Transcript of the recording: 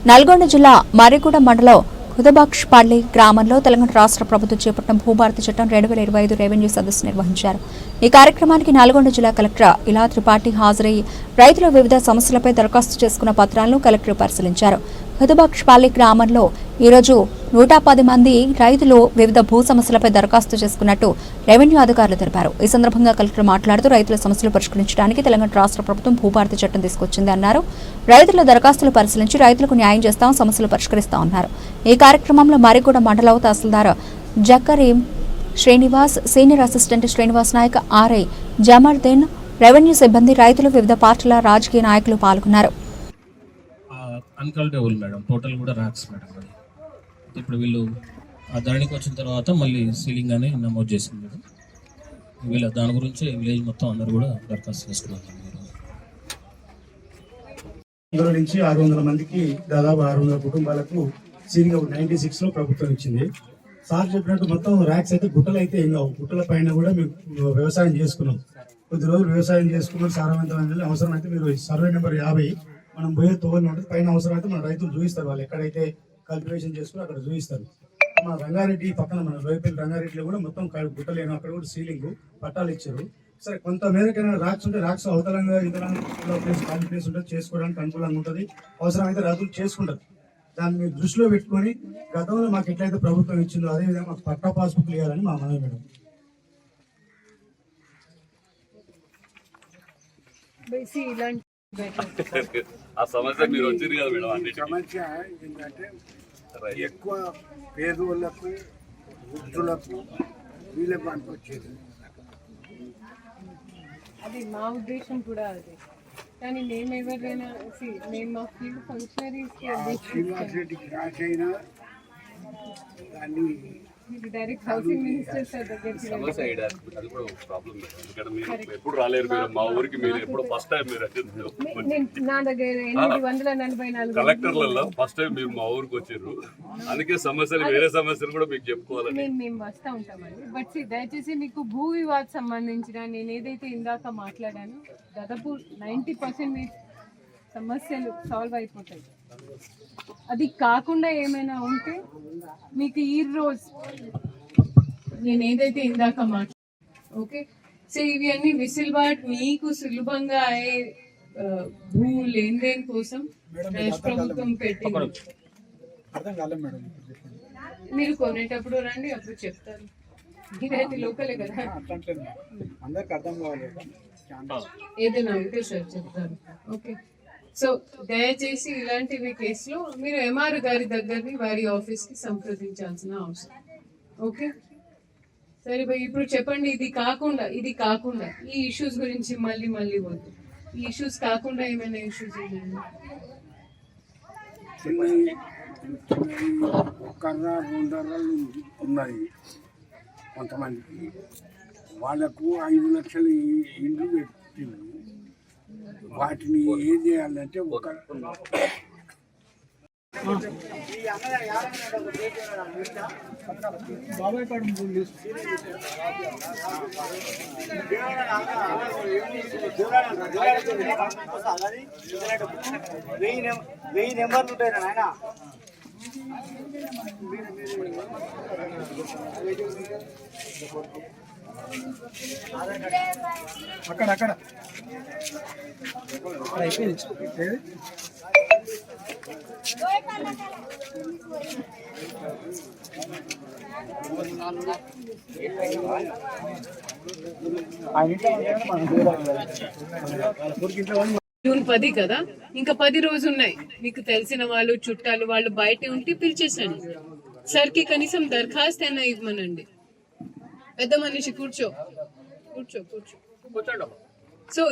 నల్గొండ జిల్లా మర్రిగూడ మండలం కుదబక్షపల్లి గ్రామంలో తెలంగాణ రాష్ట్ర ప్రభుత్వం చేపట్టిన భూభారతి చట్టం 2025 రెవెన్యూ సదస్సు నిర్వహించారు. ఈ కార్యక్రమానికి నల్గొండ జిల్లా కలెక్టర్ ఇలా త్రిపాఠి హాజరయ్యి రైతులు వివిధ సమస్యలపై దరఖాస్తు చేసుకున్న పత్రాలను కలెక్టర్ పరిశీలించారు. కుదబక్షపల్లి గ్రామంలో ఈరోజు 110 మంది రైతులు వివిధ భూ సమస్యలపై దరఖాస్తు చేసుకున్నట్టు రెవెన్యూ అధికారులు తెలిపారు. ఈ సందర్భంగా కలెక్టర్ మాట్లాడుతూ రైతుల సమస్యలు పరిష్కరించడానికి తెలంగాణ రాష్ట్ర ప్రభుత్వం భూభారతి చట్టం తీసుకొచ్చింది అన్నారు. రైతుల దరఖాస్తులు పరిశీలించి రైతులకు న్యాయం చేస్తాం, సమస్యలు పరిష్కరిస్తామన్నారు. ఈ కార్యక్రమంలో మర్రిగూడ మండల tahsildar Jakareem Srinivas, senior assistant Srinivas Nayak, RI Jamardeen, revenue సిబ్బంది, రైతులు, వివిధ పార్టీల రాజకీయ నాయకులు పాల్గొన్నారు. అన్కల్టబుల్ మేడం, టోటల్ కూడా ర్యాక్స్ మేడం. అది ఇప్పుడు వీళ్ళు ఆ ధరణికి వచ్చిన తర్వాత మళ్ళీ సీలింగ్ అని నమోదు చేసింది మేడం. వీళ్ళ దాని గురించి విలేజ్ మొత్తం అందరూ కూడా దరఖాస్తు చేసుకున్నారు. నుంచి 600 మందికి దాదాపు 600 కుటుంబాలకు సీలింగ్ 96 లో ప్రభుత్వం ఇచ్చింది. సార్ చెప్పినట్టు మొత్తం ర్యాక్స్ అయితే గుట్టలు అయితే ఏం కావు. గుట్టల పైన కూడా మేము వ్యవసాయం చేసుకున్నాం. కొద్ది రోజులు వ్యవసాయం చేసుకున్నాం. సారవంతమైన అవసరం అయితే మీరు సర్వే నెంబర్ 50 మనం పోయే తోవని ఉంటుంది. పైన అవసరం అయితే మన రైతులు చూపిస్తారు. వాళ్ళు ఎక్కడైతే కల్టివేషన్ చేసుకుని అక్కడ చూపిస్తారు. మన రంగారెడ్డి పక్కన మన లోయపల్లి రంగారెడ్డిలో కూడా మొత్తం గుట్టలేను, అక్కడ కూడా సీలింగ్ పట్టాలు ఇచ్చారు. సరే, కొంత మేరకైనా రాక్స్ ఉంటే రాక్స్ అవతలంగా ఇతర ప్లేస్ ఖాళీ ప్లేస్ ఉంటుంది, చేసుకోవడానికి అనుకూలంగా ఉంటుంది. అవసరం అయితే రైతులు చేసుకుంటారు. దాన్ని మీరు దృష్టిలో పెట్టుకొని గతంలో మాకు ఎట్లయితే ప్రభుత్వం ఇచ్చిందో అదేవిధంగా మాకు పట్టా పాస్బుక్ ఇవ్వాలని మా మనవి మేడం. సమస్య ఏంటంటే ఎక్కువ పేదోళ్లకు, వృద్ధులకు వీళ్ళకి పనికొచ్చేది. అది మా ఉద్దేశం కూడా. అది కానీ మేము ఎవరైనా మేము మా ఫీల్డ్ శ్రీనివాస్ రెడ్డికి రాసైనా దాన్ని డైరెక్ట్ హౌసింగ్ మినిస్టర్ సార్ దగ్గరికి నా దగ్గర 844 కలెక్టర్లలో ఫస్ట్ టైం మీరు మా ఊరికి వచ్చారు. అందుకే సమస్యలు వేరే సమస్యలు కూడా మీకు చెప్పుకోవాలని మేము వస్తూ ఉంటామండి. బట్ దయచేసి మీకు భూ వివాద సంబంధించిన నేను ఏదైతే ఇందాక మాట్లాడానో దాదాపు 90% మీ సమస్యలు సాల్వ్ అయిపోతాయి. అది కాకుండా ఏమైనా ఉంటే మీకు ఈ రోజు నేను ఏదైతే ఇందాక ఓకే. సో ఇవి అన్ని విసిల్బాట్ మీకు సులభంగా అయ్యే భూ లేన్దేన్ కోసం రాష్ట్ర ప్రభుత్వం పెట్టింది. మీరు కొనేటప్పుడు రండి, అప్పుడు చెప్తారు. మీరైతే లోకలే కదా, ఏదైనా ఉంటే సార్ చెప్తారు. ఓకే. సో దయచేసి ఇలాంటివి కేసులో మీరు ఎంఆర్ గారి దగ్గరని వారి ఆఫీస్కి సంప్రదించాల్సిన అవసరం. ఓకే సరే భయ్, ఇప్పుడు చెప్పండి. ఇది కాకుండా ఈ ఇష్యూస్ గురించి మళ్ళీ వద్దు. ఈ ఇష్యూస్ కాకుండా ఏమైనా ఇష్యూస్ ఉన్నాయి కొంతమందికి. వాళ్ళకు 5 లక్షలు ఇండ్లు పెట్టిండ్రు. వాటిని ఏం చేయాలంటే ఒక వెయ్యి నెంబర్లు ఉంటాయి నాయన. అక్కడ జూన్ 10 కదా, ఇంకా 10 రోజులు ఉన్నాయి. మీకు తెలిసిన వాళ్ళు, చుట్టాలు వాళ్ళు బయట ఉంటే పిలిచేసండి. సార్కి కనీసం దరఖాస్తు అయినా ఇవ్వమనండి. పెద్ద మనిషి కూర్చో. సో